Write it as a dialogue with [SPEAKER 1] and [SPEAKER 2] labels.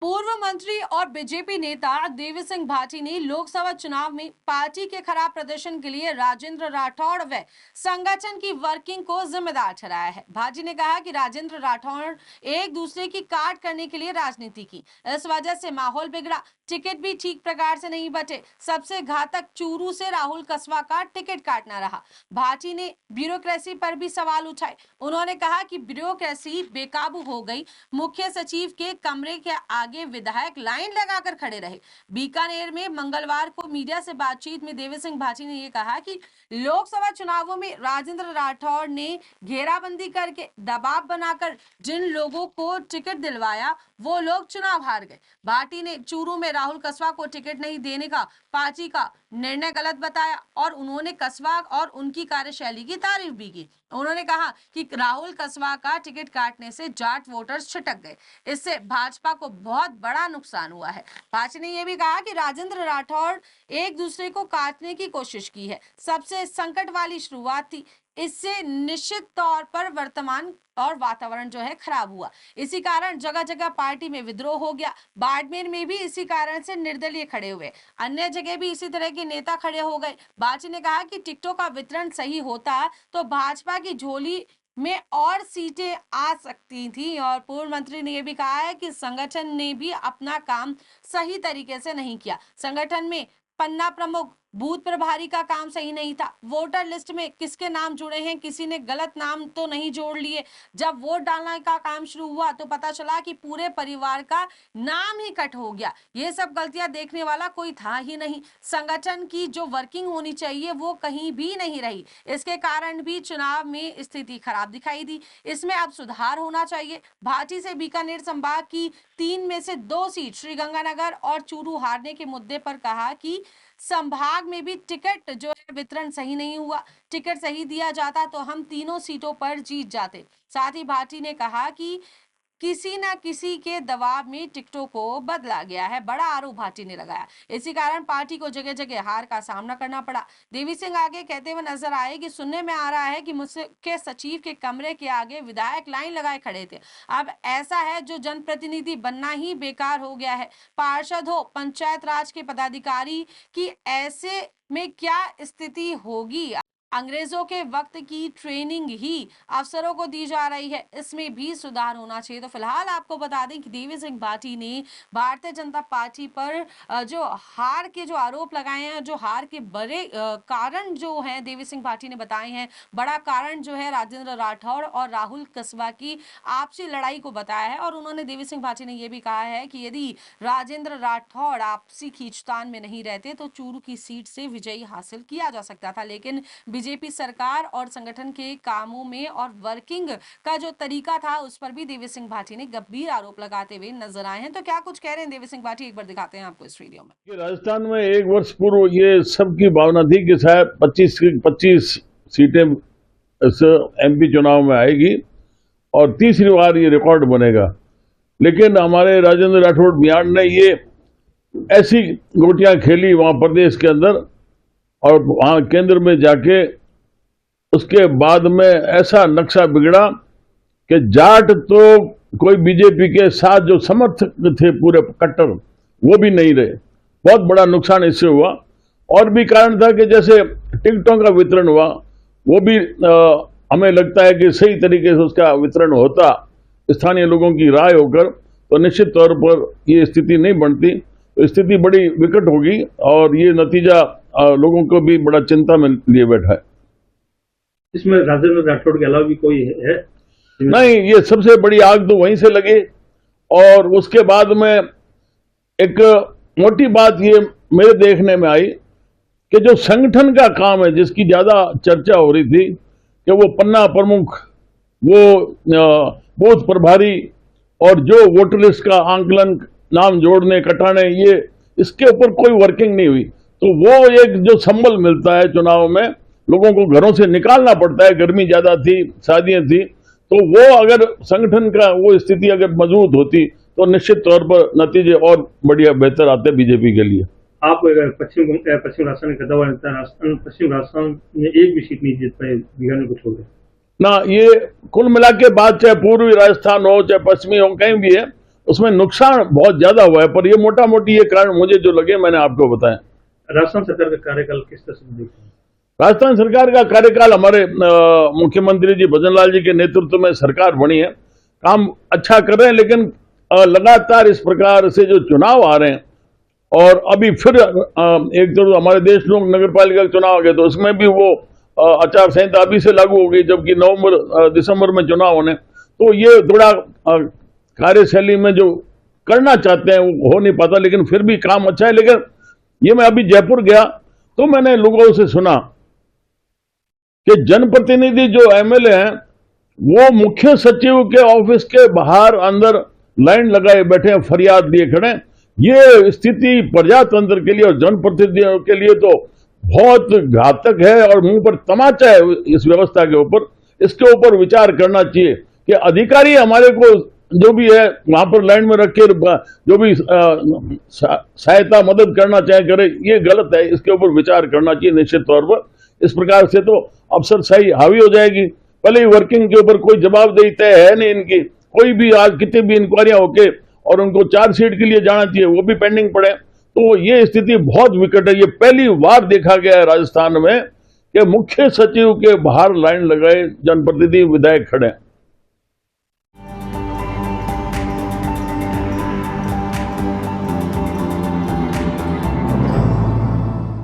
[SPEAKER 1] पूर्व मंत्री और बीजेपी नेता देवी सिंह भाटी ने लोकसभा चुनाव में पार्टी के खराब प्रदर्शन के लिए राजेंद्र राठौड़ व संगठन की वर्किंग को जिम्मेदार ठहराया है। भाटी ने कहा कि राजेंद्र राठौड़ एक दूसरे की काट करने के लिए राजनीति की, इस वजह से माहौल बिगड़ा, टिकट भी ठीक प्रकार से नहीं बटे। सबसे घातक चूरू से राहुल कस्वा का टिकट काटना रहा। भाटी ने ब्यूरोक्रेसी पर भी सवाल उठाए। उन्होंने कहा कि ब्यूरोक्रेसी बेकाबू हो गई। मुख्य सचिव के कमरे के आगे विधायक लाइन लगाकर खड़े रहे। बीकानेर में मंगलवार को मीडिया से बातचीत में देवी सिंह भाटी ने यह कहा कि लोकसभा चुनावों में राजेंद्र राठौड़ ने घेराबंदी करके दबाव बनाकर जिन लोगों को टिकट दिलवाया वो लोग चुनाव हार गए। भाटी ने चूरू में राहुल कस्वा को टिकट नहीं देने का पार्टी का निर्णय गलत बताया और उन्होंने कस्वा और उनकी कार्यशैली की तारीफ भी की। उन्होंने कहा कि राहुल कस्वा का टिकट काटने से जाट वोटर्स छिटक गए, इससे भाजपा को बहुत बड़ा नुकसान हुआ है। भाजपा ने यह भी कहा कि राजेंद्र राठौड़ एक दूसरे को काटने की कोशिश की है। सबसे संकट वाली शुरुआत थी, इससे निश्चित तौर पर वर्तमान और वातावरण जो है खराब हुआ। इसी कारण जगह जगह पार्टी में विद्रोह हो गया। बाड़मेर में भी इसी कारण से निर्दलीय खड़े हुए, अन्य जगह भी इसी तरह के नेता खड़े हो गए। भाटी ने कहा कि टिकटों का वितरण सही होता तो भाजपा की झोली में और सीटें आ सकती थी। और पूर्व मंत्री ने यह भी कहा है कि संगठन ने भी अपना काम सही तरीके से नहीं किया। संगठन में पन्ना प्रमुख, बूथ प्रभारी का काम सही नहीं था। वोटर लिस्ट में किसके नाम जुड़े हैं, किसी ने गलत नाम तो नहीं जोड़ लिए। जब वोट डालने का काम शुरू हुआ तो पता चला कि पूरे परिवार का नाम ही कट हो गया। ये सब गलतियां देखने वाला कोई था ही नहीं। संगठन की जो वर्किंग होनी चाहिए वो कहीं भी नहीं रही। इसके कारण भी चुनाव में स्थिति खराब दिखाई दी। इसमें अब सुधार होना चाहिए। भाटी से बीकानेर संभाग की 3 में से 2 सीट श्रीगंगानगर और चूरू हारने के मुद्दे पर कहा कि संभाग में भी टिकट जो है वितरण सही नहीं हुआ। टिकट सही दिया जाता तो हम तीनों सीटों पर जीत जाते। साथ ही भाटी ने कहा कि किसी न किसी के दबाव में टिकटों को बदला गया है, बड़ा आरोप भाटी ने लगाया। इसी कारण पार्टी को जगह जगह हार का सामना करना पड़ा। देवी सिंह आगे कहते हुए नजर आए कि सुनने में आ रहा है कि मुख्य सचिव के कमरे के आगे विधायक लाइन लगाए खड़े थे। अब ऐसा है जो जनप्रतिनिधि बनना ही बेकार हो गया है। पार्षद हो, पंचायत राज के पदाधिकारी की ऐसे में क्या स्थिति होगी। अंग्रेजों के वक्त की ट्रेनिंग ही अफसरों को दी जा रही है, इसमें भी सुधार होना चाहिए। तो फिलहाल आपको बता दें कि देवी सिंह भाटी ने भारतीय जनता पार्टी पर जो हार के जो आरोप लगाए हैं, जो हार के बड़े कारण जो हैं देवी सिंह भाटी ने बताए हैं। बड़ा कारण जो है राजेंद्र राठौड़ और राहुल कस्वा की आपसी लड़ाई को बताया है। और उन्होंने देवी सिंह भाटी ने यह भी कहा है कि यदि राजेंद्र राठौड़ आपसी खींचतान में नहीं रहते तो चूरू की सीट से विजयी हासिल किया जा सकता था। लेकिन बीजेपी सरकार और संगठन के कामों में और वर्किंग का जो तरीका था उस पर भी देवी सिंह भाटी ने गंभीर आरोप लगाते हुए नजर आए हैं। तो क्या कुछ कह रहे हैं देवी सिंह भाटी, एक बार दिखाते हैं आपको इस वीडियो में।
[SPEAKER 2] राजस्थान में 1 वर्ष पूर्व ये सबकी भावना थी कि शायद 25 सीटें इस एमपी चुनाव में आएगी और तीसरी बार ये रिकॉर्ड बनेगा। लेकिन हमारे राजेंद्र राठौड़ बिहार ने ये ऐसी गोटियां खेली वहां प्रदेश के अंदर और वहां केंद्र में जाके उसके बाद में ऐसा नक्शा बिगड़ा कि जाट तो कोई बीजेपी के साथ जो समर्थक थे पूरे कट्टर वो भी नहीं रहे। बहुत बड़ा नुकसान इससे हुआ। और भी कारण था कि जैसे टिकटों का वितरण हुआ वो भी हमें लगता है कि सही तरीके से उसका वितरण होता स्थानीय लोगों की राय होकर तो निश्चित तौर पर ये स्थिति नहीं बनती। तो स्थिति बड़ी विकट होगी और ये नतीजा लोगों को भी बड़ा चिंता में लिए बैठा है।
[SPEAKER 3] इसमें राजेंद्र राठौड़ के अलावा भी कोई है?
[SPEAKER 2] नहीं, ये सबसे बड़ी आग तो वहीं से लगी। और उसके बाद में एक मोटी बात ये मेरे देखने में आई कि जो संगठन का काम है जिसकी ज्यादा चर्चा हो रही थी कि वो पन्ना प्रमुख, वो बूथ प्रभारी और जो वोटर लिस्ट का आंकलन, नाम जोड़ने कटाने, ये इसके ऊपर कोई वर्किंग नहीं हुई। तो वो एक जो संबल मिलता है चुनाव में, लोगों को घरों से निकालना पड़ता है, गर्मी ज्यादा थी, शादियां थी, तो वो अगर संगठन का वो स्थिति अगर मजबूत होती तो निश्चित तौर पर नतीजे और बढ़िया बेहतर आते बीजेपी के लिए।
[SPEAKER 3] आप पश्चिम राजस्थान का दवा पश्चिम राजस्थान में एक भी सीट नहीं जीत पाए बिहार को छोड़ ना।
[SPEAKER 2] ये कुल मिला के बात चाहे पूर्वी राजस्थान हो चाहे पश्चिमी हो, कहीं भी है, उसमें नुकसान बहुत ज्यादा हुआ है। पर ये मोटा मोटी ये कारण मुझे जो लगे मैंने आपको बताया।
[SPEAKER 3] राजस्थान सरकार का कार्यकाल किस तरह से देखते हैं?
[SPEAKER 2] राजस्थान सरकार का कार्यकाल हमारे मुख्यमंत्री जी भजनलाल जी के नेतृत्व में सरकार बनी है, काम अच्छा कर रहे हैं, लेकिन लगातार इस प्रकार से जो चुनाव आ रहे हैं और अभी फिर एक तो हमारे देश लोग नगर पालिका के चुनाव आ गए, तो उसमें भी वो आचार संहिता अभी से लागू हो गई, जबकि नवंबर दिसंबर में चुनाव होने। तो ये थोड़ा कार्यशैली में जो करना चाहते हैं वो हो नहीं पाता, लेकिन फिर भी काम अच्छा है। लेकिन ये मैं अभी जयपुर गया तो मैंने लोगों से सुना कि जनप्रतिनिधि जो एमएलए हैं वो मुख्य सचिव के ऑफिस के बाहर अंदर लाइन लगाए बैठे हैं, फरियाद लिए खड़े हैं। ये स्थिति प्रजातंत्र के लिए और जनप्रतिनिधियों के लिए तो बहुत घातक है और मुंह पर तमाचा है इस व्यवस्था के ऊपर। इसके ऊपर विचार करना चाहिए कि अधिकारी हमारे को जो भी है वहां पर लाइन में रख के जो भी सहायता मदद करना चाहे करे, ये गलत है। इसके ऊपर विचार करना चाहिए निश्चित तौर पर। इस प्रकार से तो अफसरशाही हावी हो जाएगी। पहले ही वर्किंग के ऊपर कोई जवाबदेही तय है नहीं इनकी। कोई भी आज कितनी भी इंक्वायरियां होके और उनको चार्जशीट के लिए जाना चाहिए, वो भी पेंडिंग पड़े। तो ये स्थिति बहुत विकट है। ये पहली बार देखा गया है राजस्थान में कि मुख्य सचिव के बाहर लाइन लगाए जनप्रतिनिधि विधायक खड़े हैं।